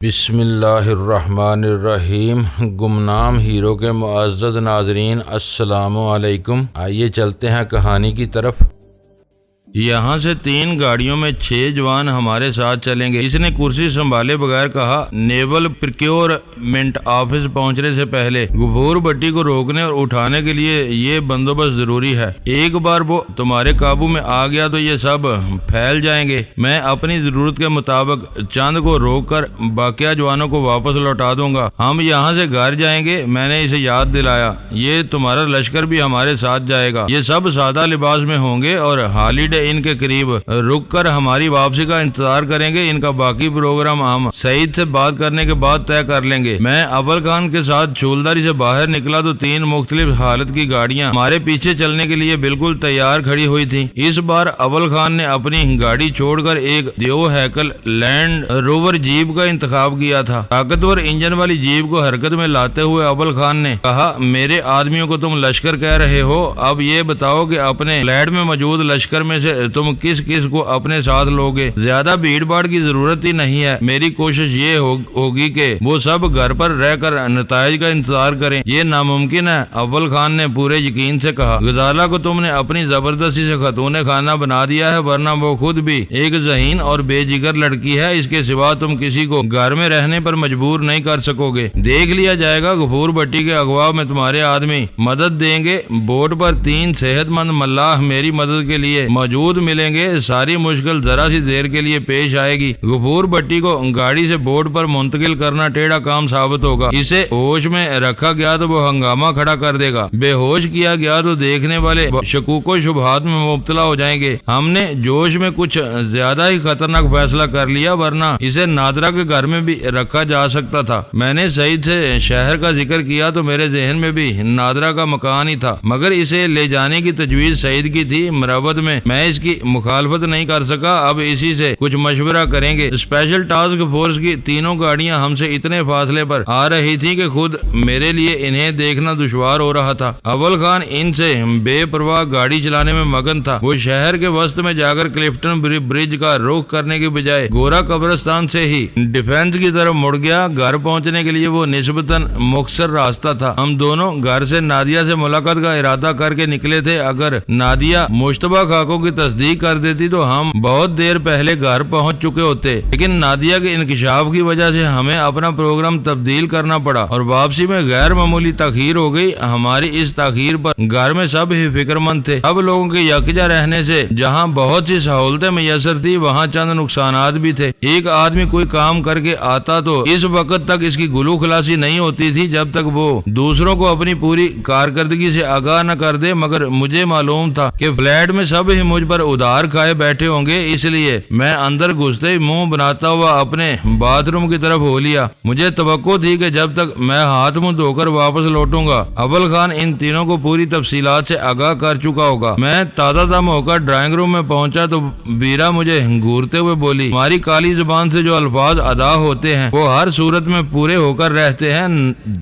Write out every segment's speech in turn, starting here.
بسم اللہ الرحمن الرحیم۔ گمنام ہیرو کے معزز ناظرین، السلام علیکم۔ آئیے چلتے ہیں کہانی کی طرف۔ یہاں سے 3 گاڑیوں میں 6 جوان ہمارے ساتھ چلیں گے، اس نے کرسی سنبھالے بغیر کہا۔ نیول پروکیورمنٹ آفس پہنچنے سے پہلے غفور بھٹی کو روکنے اور اٹھانے کے لیے یہ بندوبست ضروری ہے۔ ایک بار وہ تمہارے قابو میں آ گیا تو یہ سب پھیل جائیں گے۔ میں اپنی ضرورت کے مطابق چند کو روک کر باقیہ جوانوں کو واپس لوٹا دوں گا۔ ہم یہاں سے گھر جائیں گے۔ میں نے اسے یاد دلایا، یہ تمہارا لشکر بھی ہمارے ساتھ جائے گا۔ یہ سب سادہ لباس میں ہوں گے اور ہالیڈے ان کے قریب رک کر ہماری واپسی کا انتظار کریں گے۔ ان کا باقی پروگرام ہم سعید سے بات کرنے کے بعد طے کر لیں گے۔ میں اول خان کے ساتھ چولداری سے باہر نکلا تو 3 مختلف حالت کی گاڑیاں ہمارے پیچھے چلنے کے لیے بالکل تیار کھڑی ہوئی تھیں۔ اس بار اول خان نے اپنی گاڑی چھوڑ کر ایک دیو ہیکل لینڈ روور جیپ کا انتخاب کیا تھا۔ طاقتور انجن والی جیپ کو حرکت میں لاتے ہوئے اول خان نے کہا، میرے آدمیوں کو تم لشکر کہہ رہے ہو، اب یہ بتاؤ کہ اپنے فلیٹ میں موجود لشکر میں سے تم کس کس کو اپنے ساتھ لوگے؟ زیادہ بھیڑ بھاڑ کی ضرورت ہی نہیں ہے۔ میری کوشش یہ ہوگی کہ وہ سب گھر پر رہ کر نتائج کا انتظار کریں۔ یہ ناممکن ہے، اول خان نے پورے یقین سے کہا۔ غزالہ کو تم نے اپنی زبردستی سے خاتون خانہ بنا دیا ہے، ورنہ وہ خود بھی ایک ذہین اور بے جگر لڑکی ہے۔ اس کے سوا تم کسی کو گھر میں رہنے پر مجبور نہیں کر سکو گے۔ دیکھ لیا جائے گا۔ غفور بھٹی کے اغوا میں تمہارے آدمی مدد دیں گے۔ بوٹ پر 3 صحت مند ملاح میری مدد کے لیے موجود ملیں گے۔ ساری مشکل ذرا سی دیر کے لیے پیش آئے گی۔ غفور بھٹی کو گاڑی سے بوٹ پر منتقل کرنا ٹیڑھا کام ثابت ہوگا۔ اسے ہوش میں رکھا گیا تو وہ ہنگامہ کھڑا کر دے گا، بے ہوش کیا گیا تو دیکھنے والے شکوک و شبہات میں مبتلا ہو جائیں گے۔ ہم نے جوش میں کچھ زیادہ ہی خطرناک فیصلہ کر لیا، ورنہ اسے نادرہ کے گھر میں بھی رکھا جا سکتا تھا۔ میں نے سعید سے شہر کا ذکر کیا تو میرے ذہن میں بھی نادرہ کا مکان ہی تھا، مگر اسے لے جانے کی تجویز سعید کی تھی۔ مروت میں میں اس کی مخالفت نہیں کر سکا۔ اب اسی سے کچھ مشورہ کریں گے۔ اسپیشل ٹاسک فورس کی 3 گاڑیاں ہم سے اتنے فاصلے پر آ رہی تھی کہ خود میرے لیے انہیں دیکھنا دشوار ہو رہا تھا۔ اول خان ان سے بے پرواہ گاڑی چلانے میں مگن تھا۔ وہ شہر کے وسط میں جا کر کلفٹن برج کا رخ کرنے کے بجائے گورا قبرستان سے ہی ڈیفنس کی طرف مڑ گیا۔ گھر پہنچنے کے لیے وہ نسبتاً مختصر راستہ تھا۔ ہم دونوں گھر سے نادیہ سے ملاقات کا ارادہ کر کے نکلے تھے۔ اگر نادیہ مشتبہ خاکوں کی تصدیق کر دیتی تو ہم بہت دیر پہلے گھر پہنچ چکے ہوتے، لیکن نادیہ کے انکشاف کی وجہ سے ہمیں اپنا پروگرام تبدیل کرنا پڑا اور واپسی میں غیر معمولی تاخیر ہو گئی۔ ہماری اس تاخیر پر گھر میں سب ہی فکر مند تھے۔ اب لوگوں کے یکجا رہنے سے جہاں بہت سی سہولتیں میسر تھی، وہاں چند نقصانات بھی تھے۔ ایک آدمی کوئی کام کر کے آتا تو اس وقت تک اس کی گلو خلاصی نہیں ہوتی تھی جب تک وہ دوسروں کو اپنی پوری کارکردگی سے آگاہ نہ کر دے، مگر مجھے معلوم تھا کہ فلیٹ میں سب ہی مجھ پر ادھار کھائے بیٹھے ہوں گے، اس لیے میں اندر گھستے ہی منہ بناتا ہوا اپنے باتھ روم کی طرف ہو لیا۔ مجھے توقع تھی کہ جب تک میں ہاتھ منہ دھو کر واپس لوٹوں گا، اول خان ان تینوں کو پوری تفصیلات سے آگاہ کر چکا ہوگا۔ میں تازہ دم ہو کر ڈرائنگ روم میں پہنچا تو بیرا مجھے گھورتے ہوئے بولی، ہماری کالی زبان سے جو الفاظ ادا ہوتے ہیں وہ ہر صورت میں پورے ہو کر رہتے ہیں۔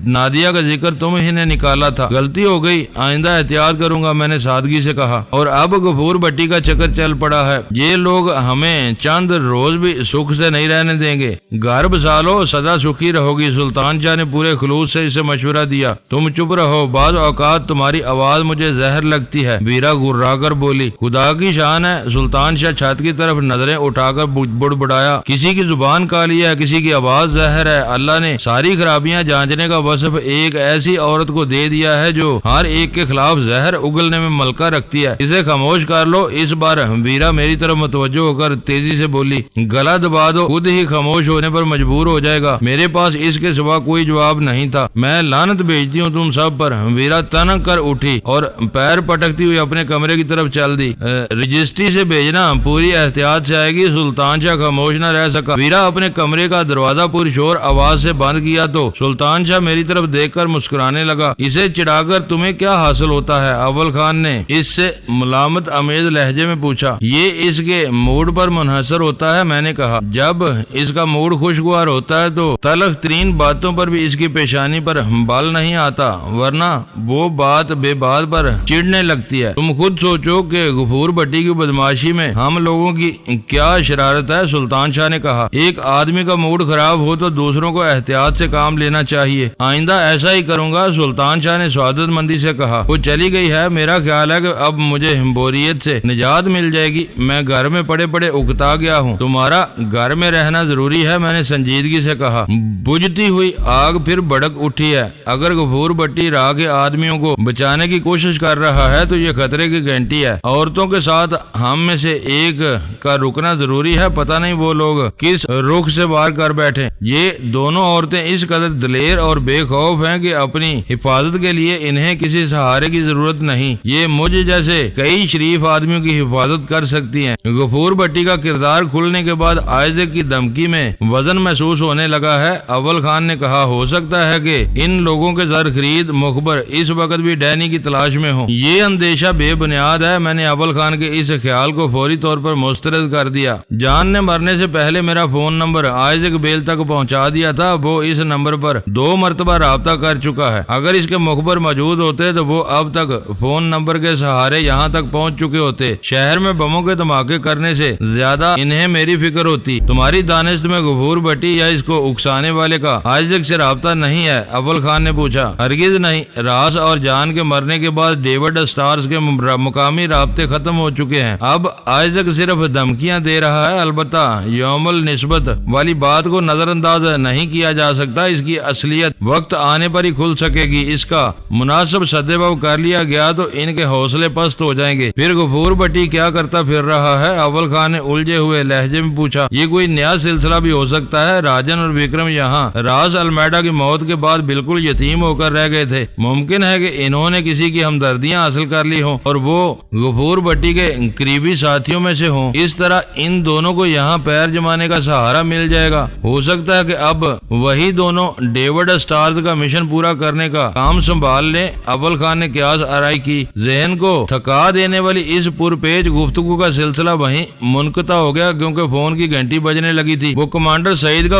نادیہ کا ذکر تم ہی نے نکالا تھا، غلطی ہو گئی، آئندہ احتیاط کروں گا، میں نے سادگی سے کہا۔ اور اب غفور بھٹی کا چکر چل پڑا ہے۔ یہ لوگ ہمیں چند روز بھی سکھ سے نہیں رہنے دیں گے۔ گھر بسا لو، سدا سکھی رہو گی۔ سلطان شاہ نے پورے خلوص سے اسے مشورہ دیا۔ تم چپ رہو، بعض اوقات تمہاری آواز مجھے زہر لگتی ہے، بیرا گررا کر بولی۔ خدا کی شان ہے، سلطان شاہ چھت کی طرف نظریں اٹھا کر بڑبڑایا، کسی کی زبان کالی ہے، کسی کی آواز زہر ہے۔ اللہ نے ساری خرابیاں جانچنے کا وصف ایک ایسی عورت کو دے دیا ہے جو ہر ایک کے خلاف زہر اگلنے میں ملکہ رکھتی ہے۔ اسے خاموش کر لو۔ اس بار بیرا میری طرف متوجہ ہو کر تیزی سے بولی، گلا دبا دو، خود ہی خاموش ہونے پر مجبور ہو جائے گا۔ میرے پاس اس کے سوا کوئی جواب نہیں تھا۔ میں لعنت بھیجتی ہوں تم سب پر۔ بیرا تنک کر اٹھی اور پیر پٹکتی ہوئی اپنے کمرے کی طرف چل دی۔ رجسٹری سے بھیجنا، پوری احتیاط سے آئے گی۔ سلطان شاہ خاموش نہ رہ سکا۔ بیرا اپنے کمرے کا دروازہ پور شور آواز سے بند کیا تو سلطان شاہ میری طرف دیکھ کر مسکرانے لگا۔ اسے چڑھا کر تمہیں کیا حاصل ہوتا ہے؟ اول خان نے اس سے ملامت امیز لہجے لہجے میں پوچھا۔ یہ اس کے موڈ پر منحصر ہوتا ہے، میں نے کہا۔ جب اس کا موڈ خوشگوار ہوتا ہے تو تلخ ترین باتوں پر بھی اس کی پیشانی پر بال نہیں آتا، ورنہ وہ بات بے بات پر چڑنے لگتی ہے۔ تم خود سوچو کہ غفور بھٹی کی بدماشی میں ہم لوگوں کی کیا شرارت ہے، سلطان شاہ نے کہا۔ ایک آدمی کا موڈ خراب ہو تو دوسروں کو احتیاط سے کام لینا چاہیے۔ آئندہ ایسا ہی کروں گا، سلطان شاہ نے سعادت مندی سے کہا۔ وہ چلی گئی ہے، میرا خیال ہے کہ اب مجھے بوریت سے نجات مل جائے گی۔ میں گھر میں پڑے پڑے اکتا گیا ہوں، تمہارا گھر میں رہنا ضروری ہے، میں نے سنجیدگی سے کہا۔ بجھتی ہوئی آگ پھر بھڑک اٹھی ہے۔ اگر غفور بھٹی راہ کے آدمیوں کو بچانے کی کوشش کر رہا ہے تو یہ خطرے کی گھنٹی ہے۔ عورتوں کے ساتھ ہم میں سے ایک کا رکنا ضروری ہے، پتہ نہیں وہ لوگ کس رخ سے وار کر بیٹھے۔ یہ دونوں عورتیں اس قدر دلیر اور بے خوف ہیں کہ اپنی حفاظت کے لیے انہیں کسی سہارے کی ضرورت نہیں، یہ مجھ جیسے کئی شریف آدمیوں کی حفاظت کر سکتی ہیں۔ غفور بھٹی کا کردار کھلنے کے بعد آئزک کی دھمکی میں وزن محسوس ہونے لگا ہے۔ اول خان نے کہا، ہو سکتا ہے کہ ان لوگوں کے زر خرید مخبر اس وقت بھی ڈینی کی تلاش میں ہوں۔ یہ اندیشہ بے بنیاد ہے، میں نے اول خان کے اس خیال کو فوری طور پر مسترد کر دیا۔ جان نے مرنے سے پہلے میرا فون نمبر آئزک بیل تک پہنچا دیا تھا، وہ اس نمبر پر 2 مرتبہ رابطہ کر چکا ہے۔ اگر اس کے مخبر موجود ہوتے تو وہ اب تک فون نمبر کے سہارے یہاں تک پہنچ چکے ہوتے۔ شہر میں بموں کے دھماکے کرنے سے زیادہ انہیں میری فکر ہوتی۔ تمہاری دانست میں غفور بھٹی یا اس کو اکسانے والے کا آئزک سے رابطہ نہیں ہے؟ اول خان نے پوچھا۔ ہرگز نہیں، راس اور جان کے مرنے کے بعد ڈیوڈ اسٹارز کے مقامی رابطے ختم ہو چکے ہیں۔ اب آئزک صرف دھمکیاں دے رہا ہے، البتہ یوم النسبت والی بات کو نظر انداز نہیں کیا جا سکتا، اس کی اصلیت وقت آنے پر ہی کھل سکے گی۔ اس کا مناسب سدباب کر لیا گیا تو ان کے حوصلے پست ہو جائیں گے۔ پھر غفور بھٹی کیا کرتا پھر رہا ہے؟ اول خان نے الجھے ہوئے لہجے میں پوچھا۔ یہ کوئی نیا سلسلہ بھی ہو سکتا ہے؟ راجن اور وکرم یہاں راز المیڈا کی موت کے بعد بالکل یتیم ہو کر رہ گئے تھے۔ ممکن ہے کہ انہوں نے کسی کی ہمدردیاں حاصل کر لی ہوں اور وہ غفور بھٹی کے قریبی ساتھیوں میں سے ہوں۔ اس طرح ان دونوں کو یہاں پیر جمانے کا سہارا مل جائے گا۔ ہو سکتا ہے کہ اب وہی دونوں ڈیوڈ اسٹارز کا مشن پورا کرنے کا کام سنبھال لیں۔ اول خان نے قیاس آرائی کی۔ ذہن کو تھکا دینے والی اس پرپیچ گفتگو کا سلسلہ وہیں منقطع ہو گیا کیونکہ فون کی گھنٹی بجنے لگی تھی۔ وہ کمانڈر سعید کا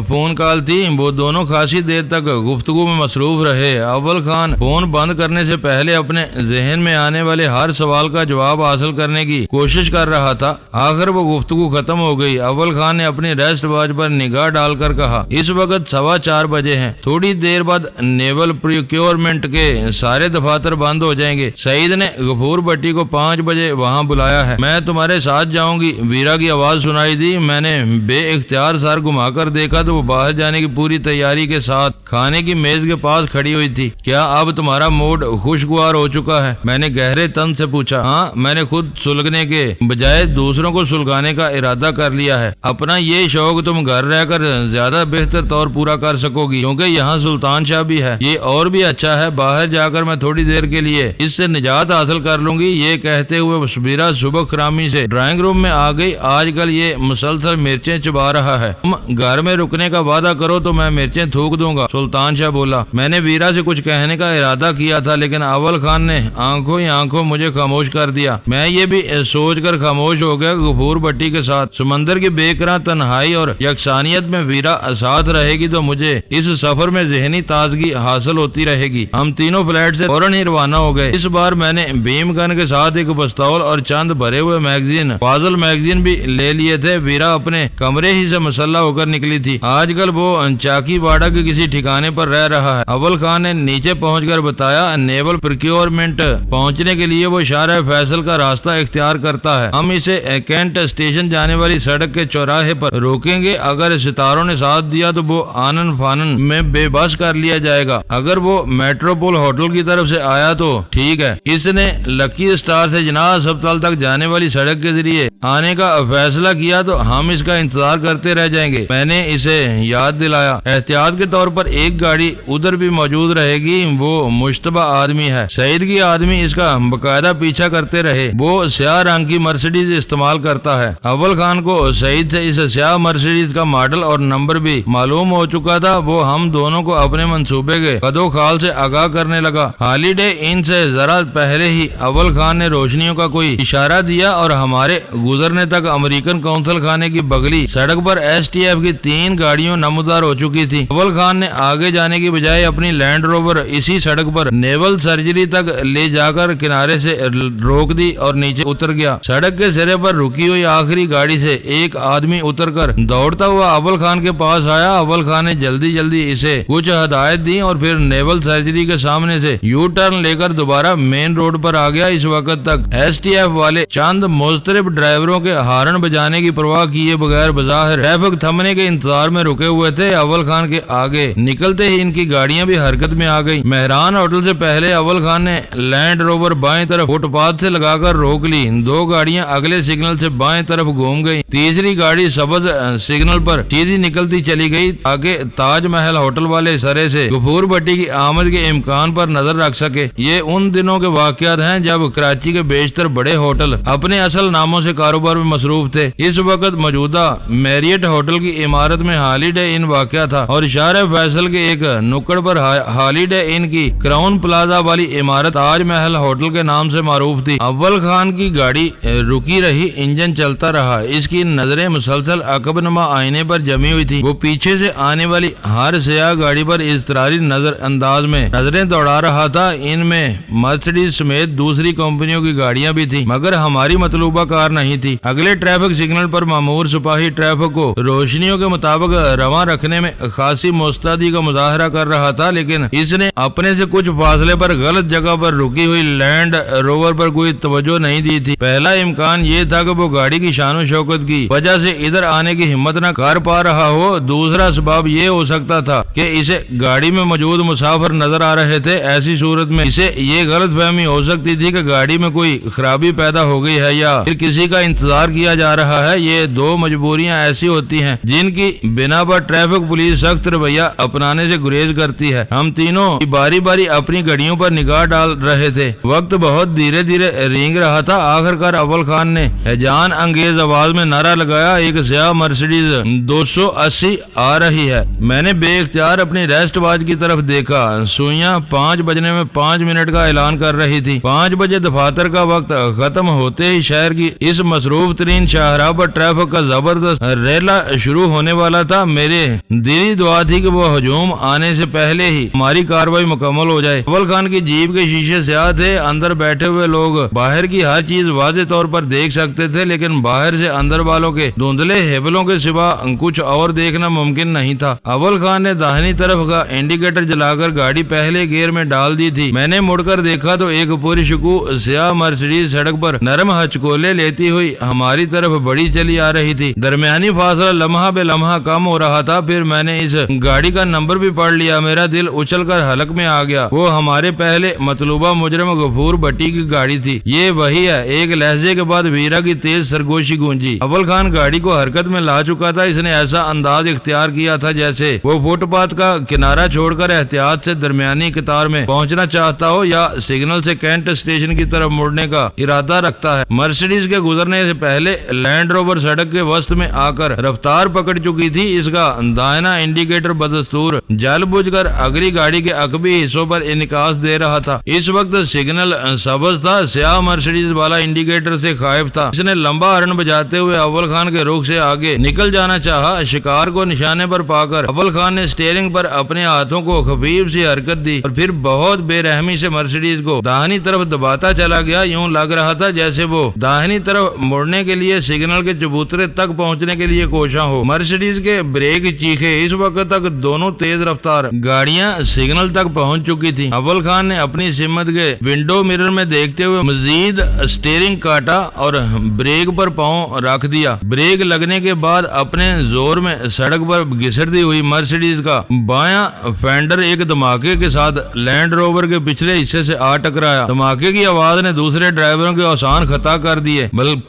فون کال تھی۔ وہ دونوں خاصی دیر تک گفتگو میں مصروف رہے۔ اول خان فون بند کرنے سے پہلے اپنے ذہن میں آنے والے ہر سوال کا جواب حاصل کرنے کی کوشش کر رہا تھا۔ آخر وہ گفتگو ختم ہو گئی۔ اول خان نے اپنی ریسٹ واچ پر نگاہ ڈال کر کہا، اس وقت 4:15 بجے ہیں۔ تھوڑی دیر بعد نیول پریکیورمنٹ کے سارے دفاتر بند ہو جائیں گے۔ سعید نے غفور بھٹی کو 5 بجے وہاں بلایا ہے۔ میں تمہارے ساتھ جاؤں گی، ویرا کی آواز سنائی دی۔ میں نے بے اختیار سر گھما کر دیکھا تو وہ باہر جانے کی پوری تیاری کے ساتھ کھانے کی میز کے پاس کھڑی ہوئی تھی۔ کیا اب تمہارا موڈ خوشگوار ہو چکا ہے؟ میں نے گہرے تن سے پوچھا۔ ہاں، میں نے خود سلگنے کے بجائے دوسروں کو سلگانے کا ارادہ کر لیا ہے۔ اپنا یہ شوق تم گھر رہ کر زیادہ بہتر طور پورا کر سکو گی کیونکہ یہاں سلطان شاہ بھی ہے۔ یہ اور بھی اچھا ہے، باہر جا کر میں تھوڑی دیر کے لیے اس سے نجات حاصل کر لوں گی۔ یہ کہتے ہوئے سبیرہ صبح خرامی سے ڈرائنگ روم میں آ گئی۔ آج کل یہ مسلسل مرچیں چبا رہا ہے۔ تم گھر میں رکنے کا وعدہ کرو تو میں مرچیں تھوک دوں گا، سلطان شاہ بولا۔ میں نے ویرا سے کچھ کہنے کا ارادہ کیا تھا لیکن اول خان نے آنکھوں ہی آنکھوں مجھے خاموش کر دیا۔ میں یہ بھی سوچ کر خاموش ہو گیا، غفور بھٹی کے ساتھ سمندر کی بے قرار تنہائی اور یکسانیت میں ویرا ساتھ رہے گی تو مجھے اس سفر میں ذہنی تازگی حاصل ہوتی رہے گی۔ ہم تینوں فلیٹ سے فوراً ہی روانہ ہو گئے۔ اس بار میں نے بھیم گن کے ساتھ ایک پستول اور چند بھرے ہوئے میگزین فاضل میگزین بھی لے لیے تھے۔ ویرا اپنے کمرے ہی سے مسلح ہو کر نکلی تھی۔ آج کل وہ چاکی واڑہ کے کسی ٹھکانے پر رہ رہا ہے۔ اول خان نے نیچے پہنچ کر بتایا، نیول پریکیورمنٹ پہنچنے کے لیے وہ شارع فیصل کا راستہ اختیار کرتا ہے۔ ہم اسے کینٹ اسٹیشن جانے والی سڑک کے چوراہے پر روکیں گے۔ اگر ستاروں نے ساتھ دیا تو وہ آنن فانن میں بے بس کر لیا جائے گا۔ اگر وہ میٹروپول ہوٹل کی طرف سے آیا تو ٹھیک ہے۔ اس نے لکی اسٹار سے جناح ہسپتال تک جانے والی سڑک کے ذریعے آنے کا فیصلہ کیا تو ہم اس کا انتظار کرتے رہ جائیں گے۔ میں نے اسے یاد دلایا، احتیاط کے طور پر ایک گاڑی ادھر بھی موجود رہے گی، وہ مشتبہ آدمی ہے۔ سعید کی آدمی اس کا باقاعدہ پیچھا کرتے رہے، وہ سیاہ رنگ کی مرسیڈیز استعمال کرتا ہے۔ اول خان کو سعید سے اس سیاہ مرسیڈیز کا ماڈل اور نمبر بھی معلوم ہو چکا تھا۔ وہ ہم دونوں کو اپنے منصوبے کے قدو خال سے آگاہ کرنے لگا۔ ہالیڈے ان سے ذرا پہلے ہی اول خان نے روشنیوں کا کوئی اشارہ دیا اور ہمارے گزرنے تک امریکن کونسل خانے کی بغلی سڑک پر ایس ٹی ایف کی 3 گاڑیوں نمودار ہو چکی تھی۔ اول خان نے آگے جانے کی بجائے اپنی لینڈ روور اسی سڑک پر نیول سرجری تک لے جا کر کنارے سے روک دی اور نیچے اتر گیا۔ سڑک کے سرے پر رکی ہوئی آخری گاڑی سے ایک آدمی اتر کر دوڑتا ہوا اول خان کے پاس آیا۔ اول خان نے جلدی جلدی اسے کچھ ہدایت دی اور پھر نیول سرجری کے سامنے سے یو ٹرن لے کر دوبارہ مین روڈ پر آ گیا۔ اس وقت تک ایس ٹی ایف والے چند مضطرب ڈرائیوروں کے ہارن بجانے کی پرواہ کیے بغیر بظاہر ٹریفک تھمنے کے انتظار میں رکے ہوئے تھے۔ اول خان کے آگے نکلتے ہی ان کی گاڑیاں بھی حرکت میں آ گئی۔ مہران ہوٹل سے پہلے اول خان نے لینڈ روور بائیں طرف فٹ پاتھ سے لگا کر روک لی۔ 2 گاڑیاں اگلے سگنل سے بائیں طرف گھوم گئی، تیسری گاڑی سبز سگنل پر سیدھی نکلتی چلی گئی تاکہ تاج محل ہوٹل والے سرے سے غفور بھٹی کی آمد کے امکان پر نظر رکھ سکے۔ یہ ان دنوں کے واقعات ہیں جب کراچی کے بیشتر بڑے ہوٹل اپنے اصل ناموں سے کاروبار میں مصروف تھے۔ اس وقت موجودہ میریٹ ہوٹل کی عمارت میں ہالیڈے ان واقع تھا اور شہر فیصل کے ایک نکڑ پر ہالیڈے ان کی کراؤن پلازا والی عمارت تاج محل ہوٹل کے نام سے معروف تھی۔ اول خان کی گاڑی رکی رہی، انجن چلتا رہا، اس کی نظریں مسلسل عقب نما آئینے پر جمی ہوئی تھی۔ وہ پیچھے سے آنے والی ہر سیاہ گاڑی پر اضطراری نظر انداز میں نظریں دوڑا رہا تھا۔ ان میں مرسیڈیز سمیت دوسری کمپنیوں کی گاڑیاں بھی تھیں مگر ہماری مطلوبہ کار نہیں تھی۔ اگلے ٹریفک سگنل پر مامور سپاہی ٹریفک کو روشنیوں کے مطابق رواں رکھنے میں خاصی مستعدی کا مظاہرہ کر رہا تھا، لیکن اس نے اپنے سے کچھ فاصلے پر غلط جگہ پر رکی ہوئی لینڈ روور پر کوئی توجہ نہیں دی تھی۔ پہلا امکان یہ تھا کہ وہ گاڑی کی شان و شوکت کی وجہ سے ادھر آنے کی ہمت نہ کر پا رہا ہو، دوسرا سبب یہ ہو سکتا تھا کہ اسے گاڑی میں موجود مسافر نظر آ رہے تھے۔ ایسی صورت میں اسے یہ غلط فہمی ہو سکتی تھی کہ گاڑی میں کوئی خرابی پیدا ہو گئی ہے یا پھر کسی کا انتظار کیا جا رہا ہے۔ یہ 2 مجبوریاں ایسی ہوتی ہیں جن کی بنا پر ٹریفک پولیس سخت رویہ اپنانے سے گریز کرتی ہے۔ ہم تینوں باری باری اپنی گاڑیوں پر نگاہ ڈال رہے تھے۔ وقت بہت دھیرے دھیرے رینگ رہا تھا۔ آخر کار اول خان نے ہیجان انگیز آواز میں نعرہ لگایا، ایک سیاہ مرسیڈیز 280 آ رہی ہے۔ میں نے بے اختیار اپنی ریسٹ واچ کی طرف دیکھا۔ سوئیاں 5 بجنے میں 5 منٹ کا اعلان کر رہی تھی۔ 5 بجے دفاتر کا وقت ختم ہوتے ہی شہر کی اس مصروف ترین شاہراہ پر ٹریفک کا زبردست ریلا شروع ہونے والا تھا۔ میرے دلی دعا تھی کہ وہ ہجوم آنے سے پہلے ہی ہماری کارروائی مکمل ہو جائے۔ اول خان کی جیپ کے شیشے سیاہ تھے، اندر بیٹھے ہوئے لوگ باہر کی ہر چیز واضح طور پر دیکھ سکتے تھے، لیکن باہر سے اندر والوں کے دھندلے ہیبلوں کے سوا کچھ اور دیکھنا ممکن نہیں تھا۔ اول خان نے داہنی طرف کا انڈیکیٹر جلا کر گاڑی پہلے گیئر میں ڈال دی تھی۔ میں نے مڑ کر دیکھا تو ایک پوری شکوہ سیاہ مرسیڈیز سڑک پر نرم ہچکولے لیتی ہوئی ہماری طرف بڑی چلی آ رہی تھی۔ درمیانی فاصلہ لمحہ بے لمحہ کم ہو رہا تھا۔ پھر میں نے اس گاڑی کا نمبر بھی پڑھ لیا۔ میرا دل اچھل کر حلق میں آ گیا۔ وہ ہمارے پہلے مطلوبہ مجرم غفور بھٹی کی گاڑی تھی۔ یہ وہی ہے۔ ایک لہجے کے بعد ویرا کی تیز سرگوشی گونجی۔ اول خان گاڑی کو حرکت میں لا چکا تھا۔ اس نے ایسا انداز اختیار کیا تھا جیسے وہ فٹ پاتھ کا کنارہ چھوڑ کر احتیاط سے درمیانی قطار میں پہنچنا چاہتا ہو یا سگنل سے کینٹ اسٹیشن کی طرف مڑنے کا ارادہ رکھتا ہے۔ مرسیڈیز کے گزرنے سے پہلے لینڈ روور سڑک کے وسط میں آ کر رفتار پکڑ چکی تھی۔ اس کا دائنا انڈیکیٹر بدستور جل بجھ کر اگلی گاڑی کے عقبی حصوں پر انعکاس دے رہا تھا۔ اس وقت سگنل سبز تھا۔ سیاہ مرسیڈیز والا انڈیکیٹر سے غائب تھا۔ اس نے لمبا ہارن بجاتے ہوئے اول خان کے رخ سے آگے نکل جانا چاہا۔ شکار کو نشانے پر پا کر اول خان نے اسٹیئرنگ پر اپنے ہاتھوں کو خفیف سی حرکت دی اور پھر بہت بے رحمی سے مرسیڈیز کو داہنی طرف دباتا چلا گیا۔ یوں لگ رہا تھا جیسے وہ داہنی طرف مڑنے کے لیے سگنل کے چبوترے تک پہنچنے کے لیے کوشاں ہو۔ مرسیڈیز کے بریک چیخے۔ اس وقت تک دونوں تیز رفتار گاڑیاں سگنل تک پہنچ چکی تھی۔ اول خان نے اپنی سمت کے ونڈو مرر میں دیکھتے ہوئے مزید اسٹیئرنگ کاٹا اور بریک پر پاؤں رکھ دیا۔ بریک لگنے کے بعد اپنے زور میں سڑک پر گھسٹتی ہوئی مرسیڈیز کا بایاں فینڈر ایک دھماکے کے ساتھ لینڈ روور کے پچھلے حصے سے آ ٹکرایا۔ دھماکے کی آواز نے دوسرے ڈرائیوروں کے اوسان خطا کر دیے۔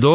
2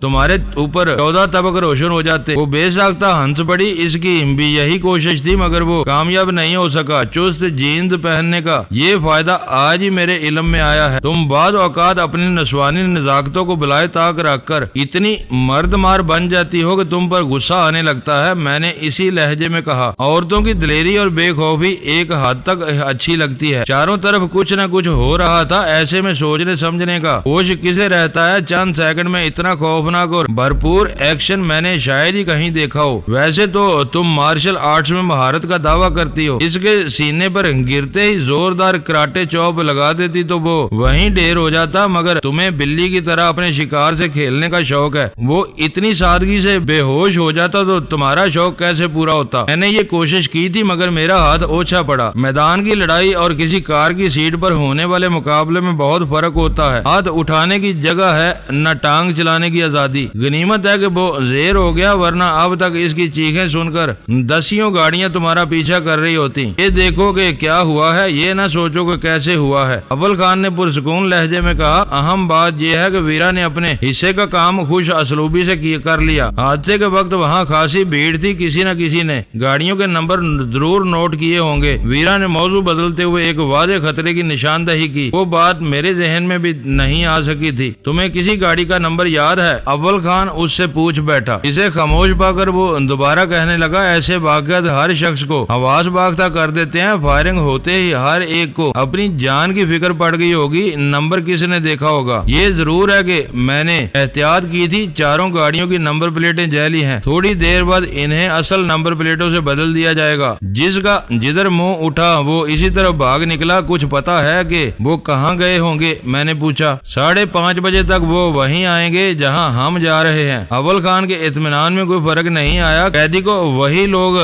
تمہارے اوپر 14 طبق روشن ہو جاتے۔ وہ بے ساختہ ہنس پڑی۔ اس کی بھی یہی کوشش تھی مگر وہ کامیاب نہیں ہو سکا۔ چست جیند پہننے کا یہ فائدہ آج ہی میرے علم میں آیا ہے۔ تم بعض اوقات اپنی نسوانی نزاکتوں کو بلائے طاق رکھ کر اتنی مرد مار بن جاتی ہو کہ تم پر غصہ آنے لگتا ہے۔ میں نے اسی لہجے میں کہا، عورتوں کی دلیری اور بے خوفی ایک حد تک اچھی لگتی ہے۔ چاروں طرف کچھ نہ کچھ ہو رہا تھا، ایسے میں سوچنے سمجھنے کا ہوش کسے رہتا ہے؟ چند سیکنڈ میں اتنا خوفناک اور بھرپور ایکشن میں نے شاید ہی کہیں دیکھا ہو۔ ویسے تو تم مارشل آرٹس میں مہارت کا دعویٰ کرتی ہو، اس کے سینے پر گرتے ہی زوردار کراٹے چوپ لگا دیتی تو وہ وہیں ڈھیر ہو جاتا، مگر تمہیں بلی کی طرح اپنے شکار سے کھیلنے کا شوق ہے۔ وہ اتنی سادگی سے بے ہوش ہو جاتا تو تمہارا شوق کیسے پورا ہوتا؟ میں نے یہ کوشش کی تھی مگر میرا ہاتھ اوچھا پڑا۔ میدان کی لڑائی اور کسی کار کی سیٹ پر ہونے والے مقابلے میں بہت فرق ہوتا ہے۔ ہاتھ اٹھانے کی جگہ ہے، نہ ٹانگ چلانے کی آزادی۔ غنیمت ہے کہ وہ زیر ہو گیا، ورنہ اب تک اس کی چیخیں سن کر دسیوں گاڑیاں تمہارا پیچھا کر رہی ہوتی۔ یہ دیکھو کہ کیا ہوا ہے، یہ نہ سوچو کہ کیسے ہوا ہے۔ اول خان نے پرسکون لہجے میں کہا، اہم بات یہ ہے کہ ویرا نے اپنے حصے کا کام خوش اسلوبی سے کر لیا۔ حادثے کے وقت وہاں خاصی بھیڑ تھی، کسی نہ کسی نے گاڑیوں کے نمبر ضرور نوٹ کیے ہوں گے۔ ویرا نے موضوع بدلتے ہوئے ایک واضح خطرے کی نشاندہی کی۔ وہ بات میرے ذہن میں بھی نہیں آ سکی تھی۔ تمہیں کسی گاڑی کا نمبر یاد ہے؟ اول خان اس سے پوچھ بیٹھا۔ اسے خاموش پا کر وہ دوبارہ کہنے لگا، ایسے واقعات ہر شخص کو حواس باختہ کر دیتے ہیں۔ فائرنگ ہوتے ہی ہر ایک کو اپنی جان کی فکر پڑ گئی ہوگی۔ نمبر کس نے دیکھا ہوگا؟ یہ ضرور ہے کہ میں نے احتیاط کی تھی، چاروں گاڑیوں کی نمبر پلیٹیں جعلی ہیں۔ تھوڑی دیر بعد انہیں اصل نمبر پلیٹوں سے بدل دیا جائے گا۔ جس کا جدھر منہ اٹھا وہ اسی طرف بھاگ نکلا۔ کچھ پتا ہے کہ وہ کہاں گئے ہوں گے؟ میں نے پوچھا۔ 5:30 بجے تک وہ وہیں آئیں گے جہاں ہم جا رہے ہیں۔ اول خان کے اطمینان میں کوئی فرق نہیں آیا۔ قیدی کو وہی لوگ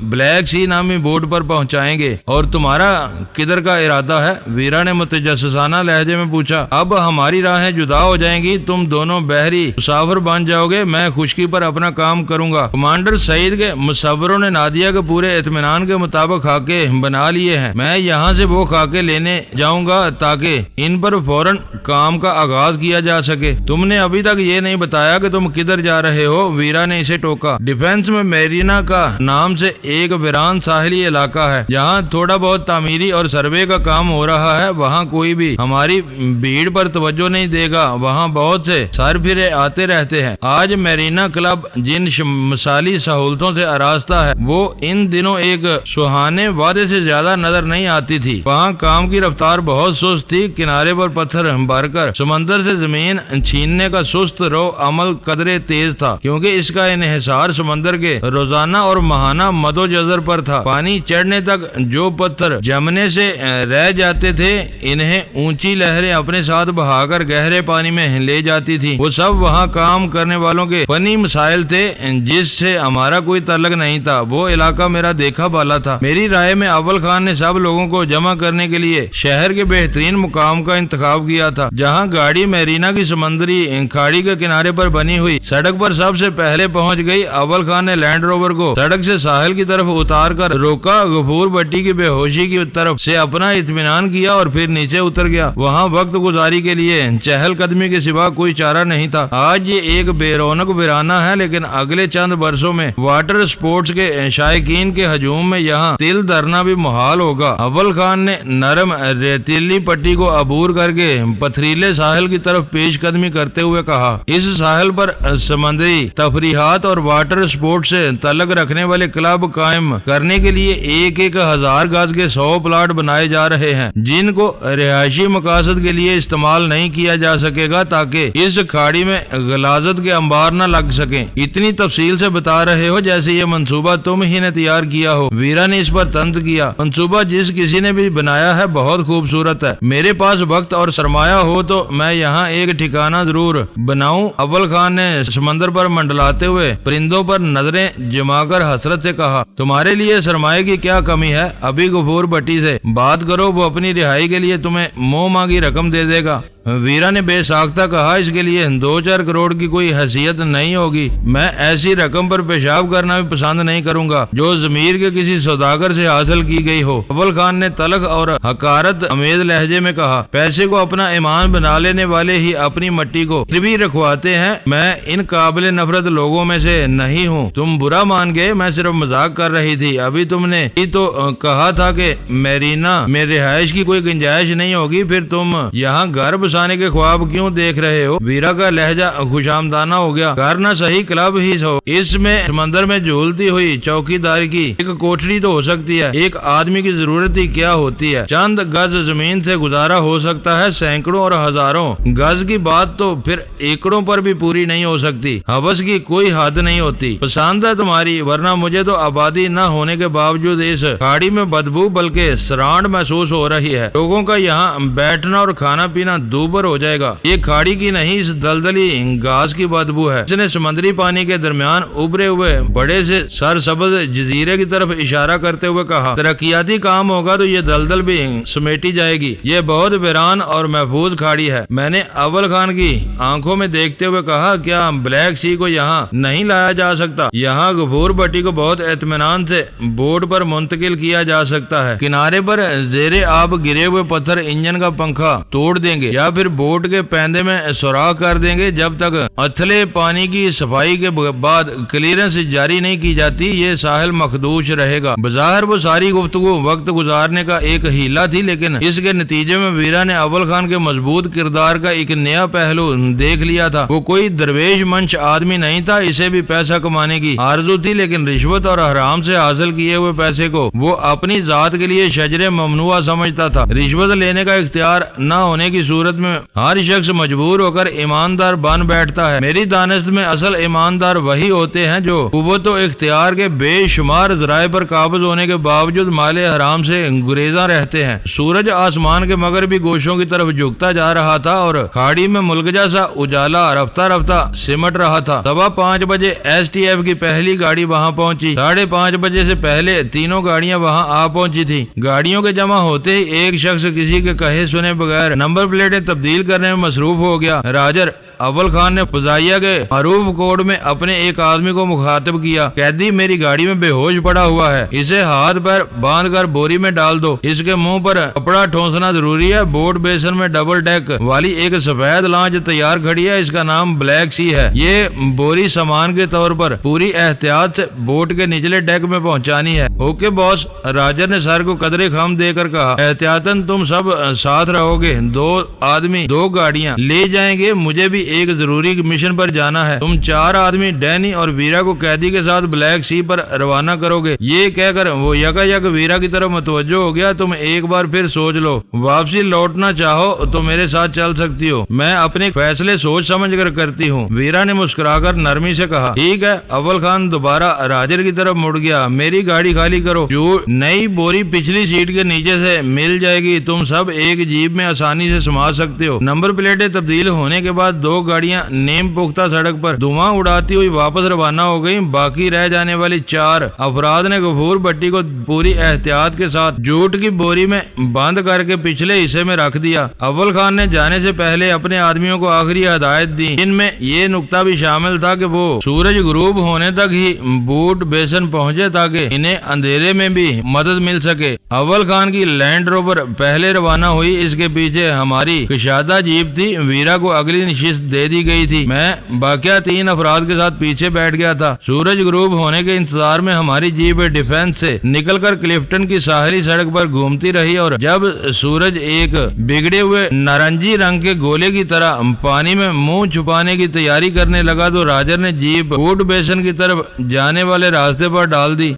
بلیک سی نامی بورڈ پر پہنچائیں گے۔ اور تمہارا کدھر کا ارادہ ہے؟ ویرا نے متجسسانہ لہجے میں پوچھا۔ اب ہماری راہیں جدا ہو جائیں گی، تم دونوں بحری مسافر بن جاؤ گے، میں خشکی پر اپنا کام کروں گا۔ کمانڈر سعید کے مصوروں نے نادیہ کے پورے اطمینان کے مطابق خاکے بنا لیے ہیں۔ میں یہاں سے وہ خاکے لینے جاؤں گا تاکہ ان پر فوراً کام کا آغاز کیا جا سکے۔ تم نے ابھی تک یہ نہیں بتایا کہ تم کدھر جا رہے ہو؟ ویرا نے اسے ٹوکا۔ ڈیفنس میں میرینا کا نام سے ایک ویران ساحلی علاقہ ہے، جہاں تھوڑا بہت تعمیری اور سروے کا کام ہو رہا ہے۔ وہاں کوئی بھی ہماری بھیڑ پر توجہ نہیں دے گا، وہاں بہت سے سر پھرے آتے رہتے ہیں۔ آج میرینا کلب جن مثالی سہولتوں سے آراستہ ہے وہ ان دنوں ایک سہانے وعدے سے زیادہ نظر نہیں آتی تھی۔ وہاں کام کی رفتار بہت سست تھی، کنارے پر پتھر بھر کر سمندر سے زمین چھیننے کا سست رو عمل قدرے تیز تھا، کیونکہ اس کا انحصار سمندر کے روزانہ اور ماہانہ مد و جزر پر تھا۔ پانی چڑھنے تک جو پتھر جمنے سے رہ جاتے تھے انہیں اونچی لہریں اپنے ساتھ بہا کر گہرے پانی میں لے جاتی تھی۔ وہ سب وہاں کام کرنے والوں کے فنی مسائل تھے جس سے ہمارا کوئی تعلق نہیں تھا۔ وہ علاقہ میرا دیکھا بالا تھا۔ میری رائے میں اول خان نے سب لوگوں کو جمع کرنے کے لیے شہر کے بہترین مقام کا انتخاب کیا تھا، جہاں گاڑی میرینا کی سمندری کھاڑی کے کنارے پر بنی ہوئی سڑک پر سب سے پہلے پہنچ گئی۔ اول خان نے لینڈ روور کو سڑک سے ساحل کی طرف اتار کر روکا، غفور بٹی کی بے ہوشی کی طرف سے اپنا اطمینان کیا اور پھر نیچے اتر گیا۔ وہاں وقت گزاری کے لیے چہل قدمی کے سوا کوئی چارہ نہیں تھا۔ آج یہ ایک بے رونق ویرانہ ہے، لیکن اگلے چند برسوں میں واٹر سپورٹس کے شائقین کے ہجوم میں یہاں تل دھرنا بھی محال ہوگا۔ اول خان نے نرم ریتیلی پٹی کو عبور کر کے پتھریلے ساحل کی طرف پیش قدمی کرتے ہوئے کہا، اس ساحل پر سمندری تفریحات اور واٹر سپورٹ سے تعلق رکھنے والے کلب قائم کرنے کے لیے 1,000 گز کے 100 پلاٹ بنائے جا رہے ہیں، جن کو رہائشی مقاصد کے لیے استعمال نہیں کیا جا سکے گا تاکہ اس کھاڑی میں غلاظت کے انبار نہ لگ سکیں۔ اتنی تفصیل سے بتا رہے ہو جیسے یہ منصوبہ تم ہی نے تیار کیا ہو۔ ویرا نے اس پر طنز کیا۔ منصوبہ جس کسی نے بھی بنایا ہے بہت خوبصورت ہے۔ میرے پاس وقت اور سرمایہ ہو تو میں یہاں ایک ٹھکانہ ضرور بناؤں۔ اول خان نے سمندر پر منڈلاتے ہوئے پرندوں پر نظریں جما کر حسرت سے کہا، تمہارے لیے سرمایہ کی کیا کمی ہے؟ ابھی غفور بٹی سے بات کرو، وہ اپنی رہائی کے لیے تمہیں منہ مانگی رقم دے دے گا۔ ویرا نے بے ساختہ کہا اس کے لیے 2-4 کروڑ کی کوئی حیثیت نہیں ہوگی، میں ایسی رقم پر پیشاب کرنا بھی پسند نہیں کروں گا جو ضمیر کے کسی سوداگر سے حاصل کی گئی ہو۔ اول خان نے تلخ اور حقارت امیز لہجے میں کہا، پیسے کو اپنا ایمان بنا لینے والے ہی اپنی مٹی کو بھی رکھواتے ہیں، میں ان قابل نفرت لوگوں میں سے نہیں ہوں۔ تم برا مان گئے، میں صرف مذاق کر رہی تھی، ابھی تم نے ہی تو کہا تھا کہ میرینا میں رہائش کی کوئی گنجائش نہیں ہوگی، پھر تم یہاں گھر بسانے کے خواب کیوں دیکھ رہے ہو؟ ویرا کا لہجہ خوشامدانہ ہو گیا۔ گھر نہ صحیح کلب ہی ہو، اس میں سمندر میں جھولتی ہوئی چوکیداری کی ایک کوٹھڑی تو ہو سکتی ہے، ایک آدمی کی ضرورت ہی کیا ہوتی ہے؟ چند گز زمین سے گزارا ہو سکتا ہے، سینکڑوں اور ہزاروں گز کی بات تو پھر ایکڑوں پر بھی پوری نہیں ہو سکتی۔ حوث کی کوئی حد نہیں ہوتی۔ پسند ہے تمہاری، ورنہ مجھے تو آبادی نہ ہونے کے باوجود اس کھاڑی میں بدبو بلکہ سرانڈ محسوس ہو رہی ہے۔ لوگوں کا یہاں بیٹھنا اور کھانا پینا دوبر ہو جائے گا۔ یہ کھاڑی کی نہیں، اس دلدلی گھاس کی بدبو ہے۔ اس نے سمندری پانی کے درمیان ابھرے ہوئے بڑے سے سرسبز جزیرے کی طرف اشارہ کرتے ہوئے کہا، ترقیاتی کام ہوگا تو یہ دلدل بھی سمیٹی جائے گی۔ یہ بہت ویران اور محفوظ کھاڑی ہے۔ میں نے اول خان کی آنکھوں میں دیکھتے ہوئے کہا، کیا بلیک سی کو یہاں نہیں لایا جا سکتا؟ یہاں غفور بھٹی کو بہت اطمینان سے بورڈ پر منتقل کیا جا سکتا ہے۔ کنارے پر زیر آب گرے ہوئے پتھر انجن کا پنکھا توڑ دیں گے یا پھر بوٹ کے پیندے میں سوراخ کر دیں گے۔ جب تک اتھلے پانی کی صفائی کے بعد کلیئرنس جاری نہیں کی جاتی، یہ ساحل مخدوش رہے گا۔ بظاہر وہ ساری گفتگو وقت گزارنے کا ایک ہیلا تھی، لیکن اس کے نتیجے میں ویرا نے اول خان کے مضبوط کردار کا ایک نیا پہلو دیکھ لیا تھا۔ وہ کوئی درویش منش آدمی نہیں تھا، اسے بھی پیسہ کمانے کی آرزو تھی، لیکن رشوت اور حرام سے حاصل کیے ہوئے پیسے کو وہ اپنی ذات کے لیے شجر ممنوعہ سمجھتا تھا۔ رشوت لینے کا اختیار نہ ہونے کی صورت میں ہر شخص مجبور ہو کر ایماندار بن بیٹھتا ہے۔ میری دانست میں اصل ایماندار وہی ہوتے ہیں جو قوت و اختیار کے بے شمار ذرائع پر قابض ہونے کے باوجود مال حرام سے گریزاں رہتے ہیں۔ سورج آسمان کے مغربی گوشوں کی طرف جھکتا جا رہا تھا اور کھاڑی میں ملگجا سا اجالا رفتہ رفتہ سمٹ رہا تھا۔ 5:15 بجے ایس ٹی ایف کی پہلی گاڑی وہاں پہنچی۔ 5:30 بجے سے پہلے تینوں گاڑیاں وہاں آ پہنچی تھی۔ گاڑیوں کے جمع ہوتے ہی ایک شخص کسی کے کہے سنے بغیر نمبر پلیٹیں تبدیل کرنے میں مصروف ہو گیا۔ راجر اول خان نے فضائیہ کے معروف کوڈ میں اپنے ایک آدمی کو مخاطب کیا، قیدی میری گاڑی میں بے ہوش پڑا ہوا ہے، اسے ہاتھ پیر باندھ کر بوری میں ڈال دو، اس کے منہ پر کپڑا ٹھونسنا ضروری ہے۔ بوٹ بیسن میں ڈبل ڈیک والی ایک سفید لانچ تیار کھڑی ہے، اس کا نام بلیک سی ہے۔ یہ بوری سامان کے طور پر پوری احتیاط سے بوٹ کے نچلے ڈیک میں پہنچانی ہے۔ اوکے باس، راجر نے سر کو قدرے خم دے کر کہا، احتیاطاً تم سب ساتھ رہو گے، 2 آدمی 2 گاڑیاں لے جائیں گے، مجھے بھی ایک ضروری مشن پر جانا ہے۔ تم 4 آدمی ڈینی اور ویرا کو قیدی کے ساتھ بلیک سی پر روانہ کرو گے۔ یہ کہہ کر وہ یکا یک ویرا کی طرف متوجہ ہو گیا۔ تم ایک بار پھر سوچ لو، واپسی لوٹنا چاہو تو میرے ساتھ چل سکتی ہو، میں اپنے فیصلے سوچ سمجھ کر کرتی ہوں۔ ویرا نے مسکرا کر نرمی سے کہا، ٹھیک ہے۔ اول خان دوبارہ راجر کی طرف مڑ گیا، میری گاڑی خالی کرو، جو نئی بوری پچھلی سیٹ کے نیچے سے مل جائے گی، تم سب ایک جیب میں آسانی سے سما سکتے ہو۔ نمبر پلیٹیں تبدیل ہونے کے بعد 2 گاڑیاں نیم پختہ سڑک پر دھواں اڑاتی ہوئی واپس روانہ ہو گئی۔ باقی رہ جانے والی 4 افراد نے غفور بھٹی کو پوری احتیاط کے ساتھ جوٹ کی بوری میں بند کر کے پچھلے حصے میں رکھ دیا۔ اول خان نے جانے سے پہلے اپنے آدمیوں کو آخری ہدایت دی، جن میں یہ نقطہ بھی شامل تھا کہ وہ سورج غروب ہونے تک ہی بوٹ بیسن پہنچے تاکہ انہیں اندھیرے میں بھی مدد مل سکے۔ اول خان کی لینڈ روور پہلے روانہ ہوئی، اس کے پیچھے ہماری کشادہ جیپ تھی۔ ویرا کو اگلی نشست دے دی گئی تھی، میں باقیہ 3 افراد کے ساتھ پیچھے بیٹھ گیا تھا۔ سورج غروب ہونے کے انتظار میں ہماری جیپ ڈیفنس سے نکل کر کلفٹن کی ساحلی سڑک پر گھومتی رہی اور جب سورج ایک بگڑے ہوئے نارنجی رنگ کے گولے کی طرح پانی میں منہ چھپانے کی تیاری کرنے لگا تو راجر نے جیپ بوٹ بیسن کی طرف جانے والے راستے پر ڈال دی۔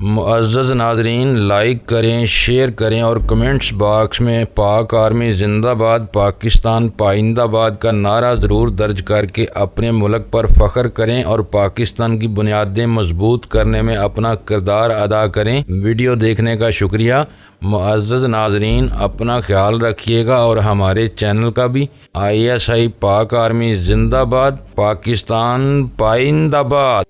معزز ناظرین، لائک کریں، شیئر کریں اور کمنٹس باکس میں پاک آرمی زندہ باد، پاکستان پائندہ باد کا نعرہ ضرور درج کر کے اپنے ملک پر فخر کریں اور پاکستان کی بنیادیں مضبوط کرنے میں اپنا کردار ادا کریں۔ ویڈیو دیکھنے کا شکریہ۔ معزز ناظرین، اپنا خیال رکھیے گا اور ہمارے چینل کا بھی۔ ISI پاک آرمی زندہ باد، پاکستان پائندہ باد۔